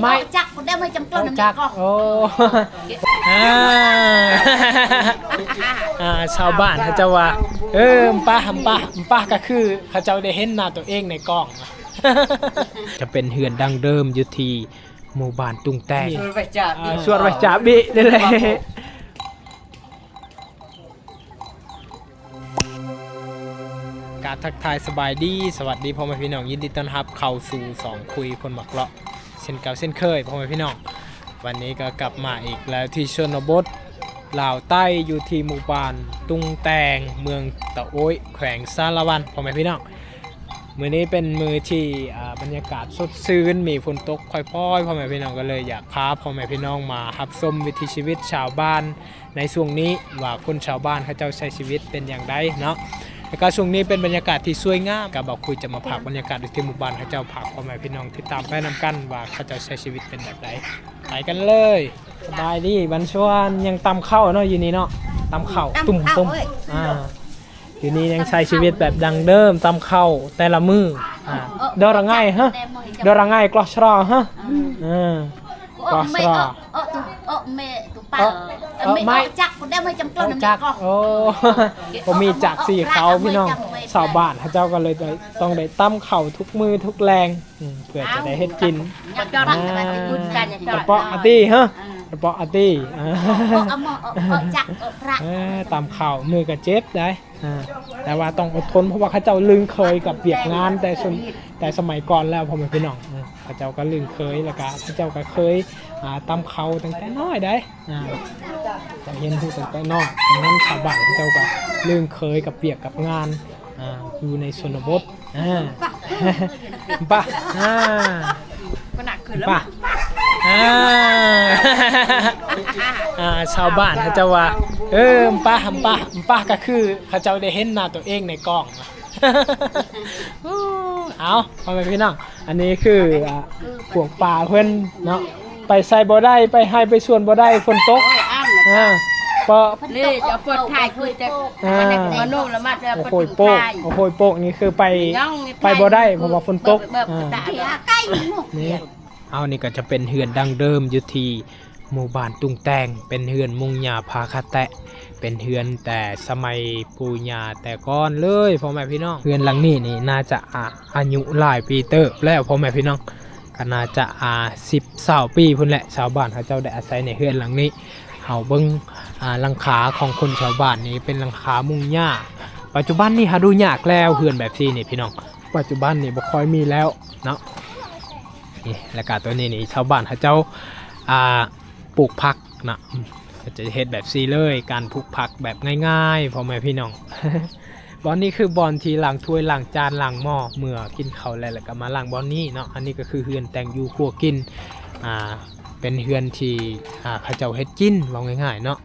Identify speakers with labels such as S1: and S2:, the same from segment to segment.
S1: ไม่จักคนได้ไม่จำกล้องน้ำจักโอ้
S2: ชาวบ้านเขาจะว่าป้าก็คือเขาจะได้เห็นหน้าตัวเองในกล้องจะเป็นเฮือนดังเดิมอยู่ที่หมู่บ้านตุงแตงสวนไวจ่าบินี่แหละการทักทายสบายดีสวัสดีพ่อแม่พี่น้องยินดีต้อนรับเข้าสู่2คุยคนหมักเลาะเช่นเก่าเช่นเคยพ่อแม่พี่น้องวันนี้ก็กลับมาอีกแล้วที่ชนบทลาวใต้อยู่ที่หมู่บ้านตุงแตงเมืองตะโอ้ยแขวงสารวันพ่อแม่พี่น้องมื้อนี้เป็นมื้อที่บรรยากาศสดชื่นมีฝนตกค่อยๆพ่อแม่พี่น้องก็เลยอยากพาพ่อแม่พี่น้องมารับชมวิถีชีวิตชาวบ้านในช่วงนี้ว่าคนชาวบ้านเขาเจ้าใช้ชีวิตเป็นอย่างไรเนาะแล้วก็ช่วงนี้เป็นบรรยากาศที่สวยงามกับบอกคุยจะมาพากบรรยากาศที่หมู่บ้านเขาเจ้าพากพ่อแม่พี่น้องที่ตามไปนำกันว่าเขาเจ้าใช้ชีวิตเป็นแบบไหนไปกันเลยสบายดีบันชวนยังตำข้าวเนาะอยู่นี่เนาะตำข้าวตุ่มอยู่นี่ยังใช้ชีวิตแบบดังเดิมตำข้าวแต่ละมือเดอร์ง่ายฮะเดอร์ง่ายกลอชรอฮะกลอชรอ
S1: ไม่จักคนได้ไม่จำกล้องน้ำจัก
S2: โอ้ผมมีจักสี่เขาพี่น้องชาวบ้านเขาเจ้าก็เลยต้องได้ตำข้าวทุกมือทุกแรงเพื่อจะได้เฮ็ดกินกระเปาะอาตีฮะกระเปาะอาตีตำข้าวมือก็เจ็บได้แต่ว่าต้องอดทนเพราะว่าเขาเจ้าลืมเคยกับเบียกงานแต่สมัยก่อนแล้วพอมาพี่น้องเขาเจ้าก็ลืมเคยแล้วก็เขาเจ้าก็เคยตำข้าวตั้งแต่น้อยได้จะเห็นผู้ตั้งแต่น้อยนั้นชาวบ้านเขาเจ้าก็ลืมเคยกับเบียกกับงานอยู่ในชนบทป่ะป่ะชาวบ้านเขาจะว่าป้าก็คือเขาจะได้เห็นหน้าตัวเองในกล้องเอาพ่อแม่พี่น้องอันนี้คือพวกป่าเพื่อนเนาะไปใส่บ่ได้ไปให้ไปส่วนบ่ได้ฝนตกปะ
S1: นี่จะปวดถ่ายคือจะมาโน่ละมาจะปวดถ่าย
S2: โอ้โหโป๊กนี่คือไปบ่ได้เพราะว่าฝนตกนี่เอานี่ก็จะเป็นเฮือนดังเดิมอยู่ที่หมู่บ้านตุงแตงเป็นเฮือนมุงหญ้าพาคาแตะเป็นเฮือนแต่สมัยปู่ย่าแต่ก่อนเลยพ่อแม่พี่น้องเฮือนหลังนี้นี่น่าจะอายุหลายปีเติบแล้วพ่อแม่พี่น้องก็น่าจะ10-20 ปีพุ่นแหละชาวบ้านเขาเจ้าได้อาศัยในเฮือนหลังนี้เอาเบิ่งหลังคาของคนชาวบ้านนี้เป็นหลังคามุงหญ้าปัจจุบันนี่หาดูยากแล้วเฮือนแบบนี้นี่พี่น้องปัจจุบันนี่บ่ค่อยมีแล้วเนาะนี่แล้วก็ตัวนี้นี่ชาวบ้านเขาเจ้าปลูกผักนะจะเฮ็ดแบบซีเลยการปลูกผักแบบง่ายๆพ่อแม่พี่น้อง บอนนี้คือบอนที่ล้างถ้วยล้างจานล้างหม้อเมื่อกินข้าวแล้วก็มาล้างบอนนี้เนาะอันนี้ก็คือเฮือนแต่งอยู่ครัวกินเป็นเฮือนที่เขาเจ้าเฮ็ดกินว่าง่ายๆเนาะ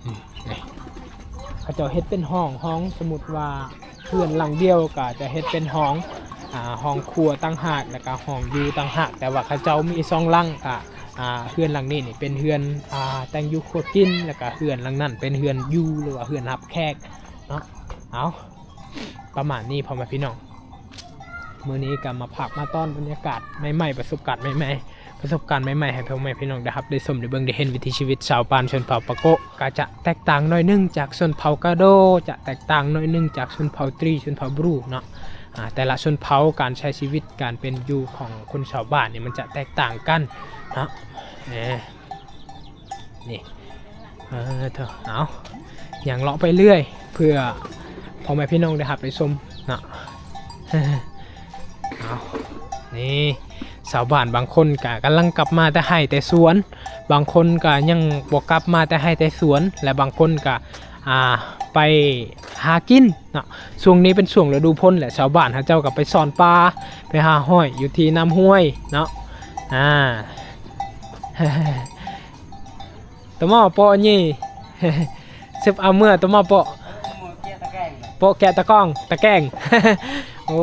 S2: เขาเจ้าเฮ็ดเป็นห้องสมมุติว่าเฮือนหลังเดียวก็จะเฮ็ดเป็นห้องครัวตั้งหากแล้วก็ห้องอยู่ตั้งหากแต่ว่าเขาเจ้ามี2หลังเฮือนหลังนี้นี่เป็นเฮือนแต่งอยู่ครัวกินแล้วก็เฮือนหลังนั้นเป็นเฮือนอยู่หรือว่าเฮือนรับแขกเนาะเอาประมาณนี้พ่อแม่พี่น้องมื้อนี้ก็มาพักมาต้อนบรรยากาศใหม่ๆประสบการณ์ใหม่ๆให้พ่อแม่พี่น้องได้รับได้ชมได้เบิ่งได้เห็นวิถีชีวิตชาวบ้านชนเผ่าปะโกะก็จะแตกต่างหน่อยนึงจากชนเผ่ากาโดจะแตกต่างหน่อยนึงจากชนเผ่าตรีชนเผ่าบรูเนาะแต่ละชนเผ่าการใช้ชีวิตการเป็นอยู่ของคนชาวบ้านนี่มันจะแตกต่างกันนะนี่เอาอย่างเลาะไปเรื่อยเพื่อพ่อแม่พี่น้องได้รับไปชมนะเอานี่ชาวบ้านบางคนก็กำลังกลับมาแต่ให้แต่สวนบางคนก็ยังบ่กลับมาแต่ให้แต่สวนและบางคนก็ไปหากินเนาะช่วงนี้เป็นช่วงฤดูพ้นแหละชาวบ้านเขาเจ้ากับไปซ่อนปลาไปหาห้อยอยู่ที่น้ำห้วยเนาะตัวหม้อโปะนี่เซฟเอาเมื่อตัวหม้อโปะแกะตะก้องตะแกงโอ้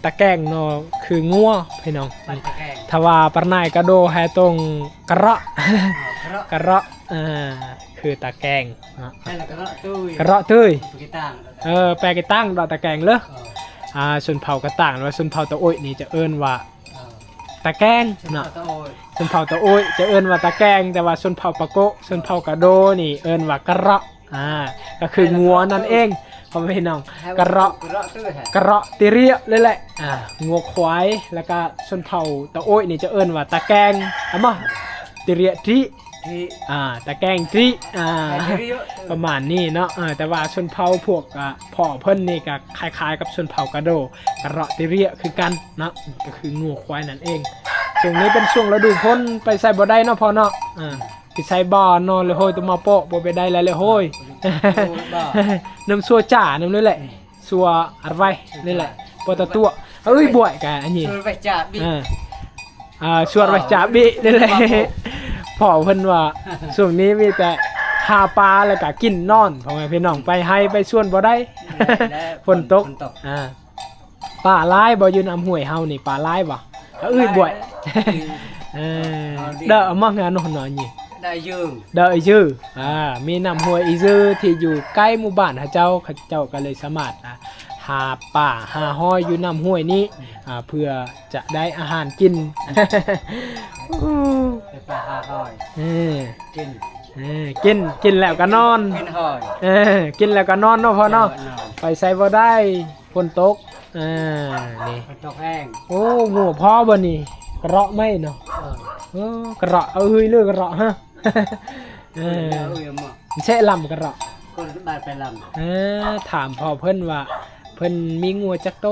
S2: ตะแกงเนาะคืองัวพี่น้องทว่าปรนายกระโดให้ตรงกระเราะคือตะแกงกระเราะตุ้ยแปลกตั้งดอกตะแกงเลยชนเผ่ากระต่างหรือว่าชนเผ่าตะโอยนี่จะเอิ้นว่า ตะแกงเนาะชนเผ่าตะโอยจะเอิ้นว่าตะแกงแต่ว่าชนเผ่าปะโกะชนเผ่ากะโดนี่เอิ้นว่ากระเราะก็คืองัวนั่นเองพ่อแม่พี่น้องกระเราะติเรียเลยแหละงัวควายแล้วก็ชนเผ่าตะโอยนี่จะเอิ้นว่าตะแกงมาติเรียที่ตะแกงที่ประมาณนี้เนาะแต่ว่าชนเผ่าพวกพ่อเพิ่นนี่ก็คล้ายๆกับชนเผ่ากะโดกระเราะติเรียคือกันเนาะก็คืองัวควายนั่นเองช่วงนี้เป็นช่วงฤดูฝนไปใส่บ่ได้เนาะพ่อเนาะไปใส่บ่อนอนเลยโหยตัวมาโปะบ่ไปได้แล้วเลยโหยน้ำซัวจ่าน้ำนี่แหละซัวอะไรนี่แหละปตตัวเอ้ยบ่อยกันอันนี้ซัวไว้จ่าบิซัวไว้จ่าบินี่แหละพ่อเพิ่นว่าช่วงนี้มีแต่หาปลาแล้วก็กินนอนพ่อแม่พี่น้องไปให้ไปชวนบ่ได้ฝนตกปลาหลายบ่อยู่น้ำห้วยเฮานี่ปลาหลายบ่เอ้ยบ่อยเด้อมั่งงานนอนนอนนี่ได้ยืมมีน้ำห้วยอีจื้อที่อยู่ใกล้หมู่บ้านเขาเจ้าก็เลยสามารถหาป่าหาห้อยอยู่น้ำห้วยนี้เพื่อจะได้อาหารกินไปหาห้อยกินแล้วก็นอนกินแล้วก็นอนเนาะพ่อเนาะไปใส่บ่ได้ฝนตกนี่ตกแห้งโอ้งัวพ่อบ่นี่กระเราะไม่เนาะกระเราะเฮ้ยเลือกกระเราะฮะใช่ลำกระเราะคนบ้านไปลำถามพ่อเพิ่นว่าเพิ่นมีงัวจักโต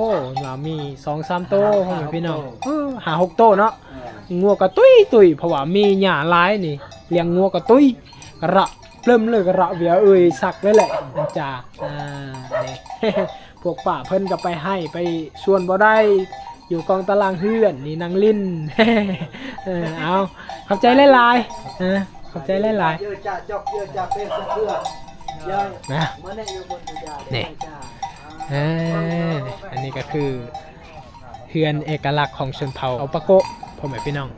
S2: ว่ามี 2-3 โตของพี่น้องหา6 โตเนาะงัวกระตุ้ยเพราะว่ามีหญ้าหลายนี่เลี้ยงงัวกระตุ้ยกระเราะเริ่มเลยกระเราะเวียสักเลยแหละจ้าพวกป่าเพิ่นก็ไปให้ไปชวนบ่ได้อยู่กองตารางเฮือนนี่นางลิ้นเอาขอบใจหลายๆขอบใจหลายๆนะนี่อันนี้ก็คือเฮือนเอกลักษณ์ของชนเผ่าเอาปะโกะพ่อแม่พี่น้อง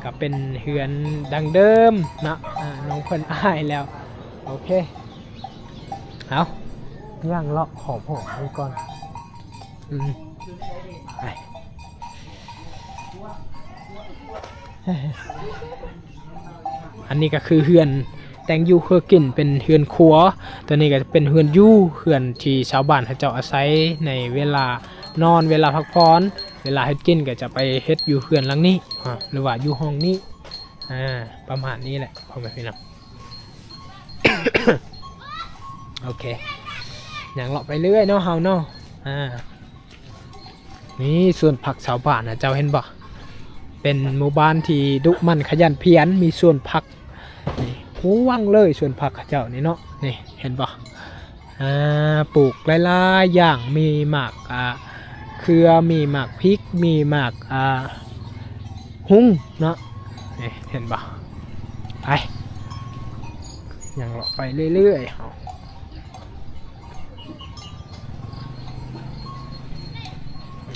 S2: ก็เป็นเฮือนดังเดิมนะน้องเพิ่นอ้ายแล้วโอเคเอาย่างเลาะขอบหอมดูก่อนไปอันนี้ก็คือเฮือนแตงยูเฮือกินเป็นเฮือนครัวตัวนี้ก็จะเป็นเฮือนยูเฮือนที่ชาวบ้านเขาเจ้าอาศัยในเวลานอนเวลาพักผ่อนเวลาเฮ็ดกินก็จะไปเฮ็ดอยู่เฮือนหลังนี้หรือว่าอยู่ห้องนี้ประมาณนี้แหละพ่อแม่พี่น้อง โอเคอย่างเลาะไปเรื่อยเนาะเฮาเนาะนี่ส่วนผักชาวบ้านนะเจ้าเห็นบ่เป็นหมู่บ้านที่ดุมันขยันเพียรมีส่วนผักนี่ว่างเลยส่วนผักเขาเจ้านี่เนาะนี่เห็นบ่ปลูกหลายๆอย่างมีหมากเครือมีหมากพริกมีหมากหุ้งเนาะนี่เห็นบ่ไปอย่างเลาะไปเรื่อยๆ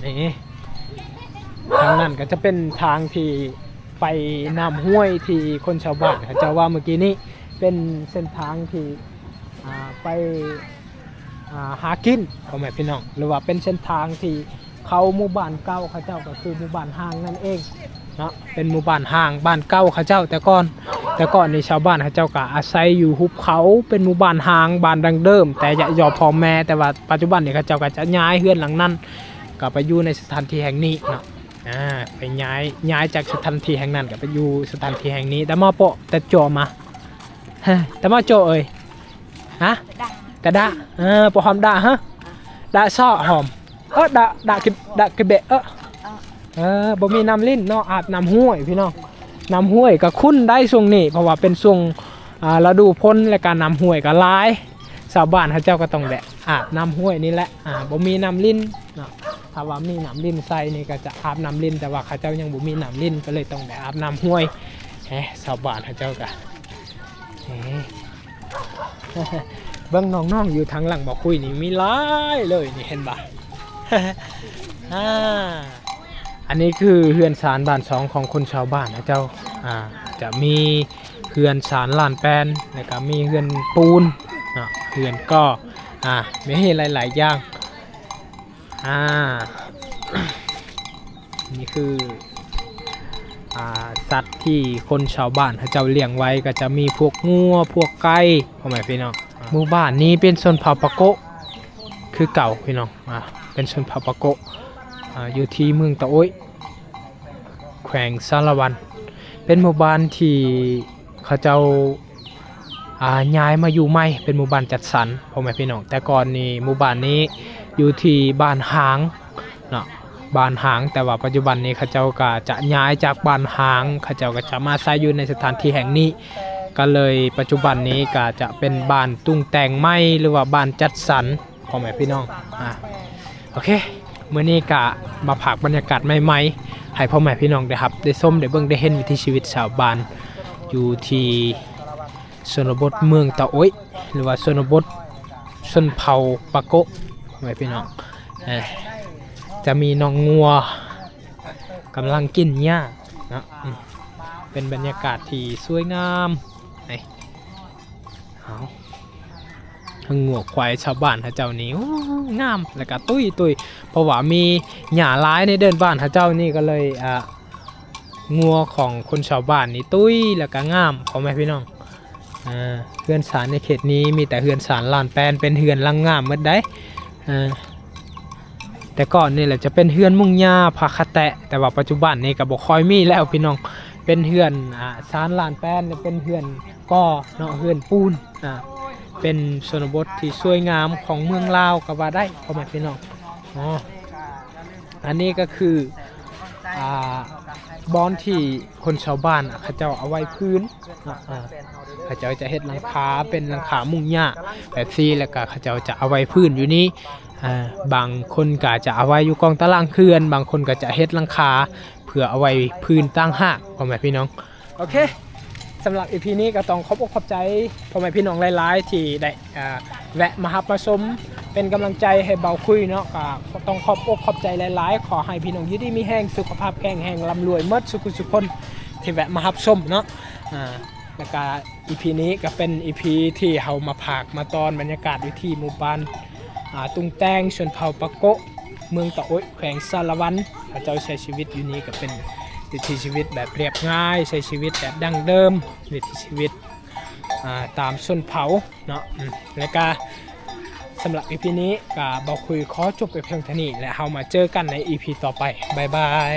S2: นี่ทางนั้นก็จะเป็นทางที่ไปน้ำห้วยที่คนชาวบ้านเขาจะว่าเมื่อกี้นี้เป็นเส้นทางที่ไปหากินพ่อแม่พี่น้องหรือว่าเป็นเส้นทางที่เขาหมู่บ้านเก่าเขาเจ้าก็คือหมู่บ้านห่างนั่นเองเนาะเป็นหมู่บ้านห่างบ้านเก่าเขาเจ้าแต่ก่อนในชาวบ้านเขาเจ้าก็อาศัยอยู่หุบเขาเป็นหมู่บ้านห่างบ้านดังเดิมแต่อย่าพ่อแม่แต่ว่าปัจจุบันเนี่ยเขาเจ้าก็จะย้ายเฮือนหลังนั้นก็ไปอยู่ในสถานที่แห่งนี้เนาะไปย้ายจากสถานที่แห่งนั้นก็ไปอยู่สถานที่แห่งนี้แต่มาโปะแต่โจมาแต่มาโจเอ้ยฮะแต่ด่าปะหอมด่าฮะด่าซ่อหอมด่ากิเบะบ่มีน้ำลิ้นเนาะอาบน้ำห้วยพี่น้องน้ำห้วยก็คุ้นได้ช่วงนี้เพราะว่าเป็นช่วงฤดูฝนและการน้ำห้วยก็หลายชาวบ้านเขาเจ้าก็ต้องแบบอาบน้ำห้วยนี่แหละบ่มีน้ำลิ้นเนาะถ้าว่ามีน้ำลิ้นใส่นี่ก็จะอาบน้ำลิ้นแต่ว่าเขาเจ้ายังบ่มีน้ำลิ้นก็เลยต้องแบบอาบน้ำห้วยชาวบ้านเขาเจ้าก็เบิ่งน้องๆอยู่ทางหลังบ่คุยนี่มีหลายเลยนี่เห็นบ่ อันนี้คือเฮือนศาลบ้านสองของคนชาวบ้านนะเจ้าจะมีเฮือนศาลลานแปนแล้วก็มีเฮือนปูนเฮือนก็มีให้หลายๆอย่างนี่คือ สัตว์ที่คนชาวบ้านเขาเจ้าเลี้ยงไว้ก็จะมีพวกงัวพวกไก่พ่อแม่พี่น้องหมู่บ้านนี้เป็นชนเผ่าปะโกะคือเก่าพี่น้องเป็นชนเผ่าปะโกะอยู่ที่เมืองตะโอ้ยแขวงสารวันเป็นหมู่บ้านที่เขาเจ้าย้ายมาอยู่ใหม่เป็นหมู่บ้านจัดสรรพ่อแม่พี่น้องแต่ก่อนนี้หมู่บ้านนี้อยู่ที่บ้านหางเนาะบ้านหางแต่ว่าปัจจุบันนี้เขาเจ้าก็จะย้ายจากบ้านหางเขาเจ้าก็จะมาใช้อยู่ในสถานที่แห่งนี้ก็เลยปัจจุบันนี้ก็จะเป็นบ้านตุ้งแต่งไม้หรือว่าบ้านจัดสรรพ่อแม่พี่น้องโอเคมื้อนี้ก็มาพากบรรยากาศใหม่ๆให้พ่อแม่พี่น้องได้ครับได้ชมได้เบิ่งได้เห็นวิถีชีวิตชาวบ้านอยู่ที่ชนบทเมืองตะโอ้ยหรือว่าชนบทชนเผ่าปะโกะพ่อแม่พี่น้องจะมีน้องงัวกำลังกินหญ้านะเป็นบรรยากาศที่สวยงามงัวควายชาวบ้านท่าเจ้านี้งามแล้วก็ตุ้ยเพราะว่ามีหญ้าร้ายในเดินบ้านท่าเจ้านี่ก็เลยงัวของคนชาวบ้านนี่ตุ้ยแล้วก็งามพ่อแม่พี่น้องเฮือนศาลในเขตนี้มีแต่เฮือนศาลลานแปนเป็นเฮือนลังงามหมดได้แต่ก่อนนี่แหละจะเป็นเฮือนมุงหญ้าพาคาแตะแต่ว่าปัจจุบันนี่ก็บ่ค่อยมีแล้วพี่น้องเป็นเฮือนศาลลานแปนเป็นเฮือนก่อเนาะเฮือนปูนเป็นชนบทที่สวยงามของเมืองลาวก็ว่าได้พ่อแม่พี่น้องอันนี้ก็คือบอนที่คนชาวบ้านเขาเจ้าเอาไว้พื้นเขาเจ้าจะเฮ็ดหลังคาเป็นหลังคามุงหญ้าแบบซีแล้วก็เขาเจ้าจะเอาไว้พื้นอยู่นี้บางคนก็จะเอาไว้อยู่กองตารางเขื่อนบางคนก็จะเฮ็ดหลังคาเพื่อเอาไว้พื้นตั้งหากพ่อแม่พี่น้องโอเคสำหรับ EP นี้ก็ต้องขอบอกขอบใจพ่อแม่พี่น้องหลายๆที่ได้แวะมารับมาชมเป็นกำลังใจให้เบาคุยเนาะก็ต้องขอบอกขอบใจหลายๆขอให้พี่น้องอยู่ดีมีแห้งสุขภาพแข็งแรงร่ำรวยหมดสุขสุขคนที่แวะมารับชมเนาะแล้วก็ EP นี้ก็เป็น EP ที่เฮามาพากมาตอนบรรยากาศอยู่ที่หมู่บ้านตุงแตงชนเผ่าปะโกะเมืองตะโอ้ยแขวงสารวันเขาเจ้าใช้ชีวิตอยู่นี้ก็เป็นวิถีชีวิตแบบเรียบง่ายใช้ชีวิตแบบดั้งเดิมวิถีชีวิตตามชนเผ่าเนาะแล้วก็สำหรับ EP นี้ก็บอกคุยขอจบไปเพียงเท่านี้และเรามาเจอกันใน EP ต่อไปบ๊ายบาย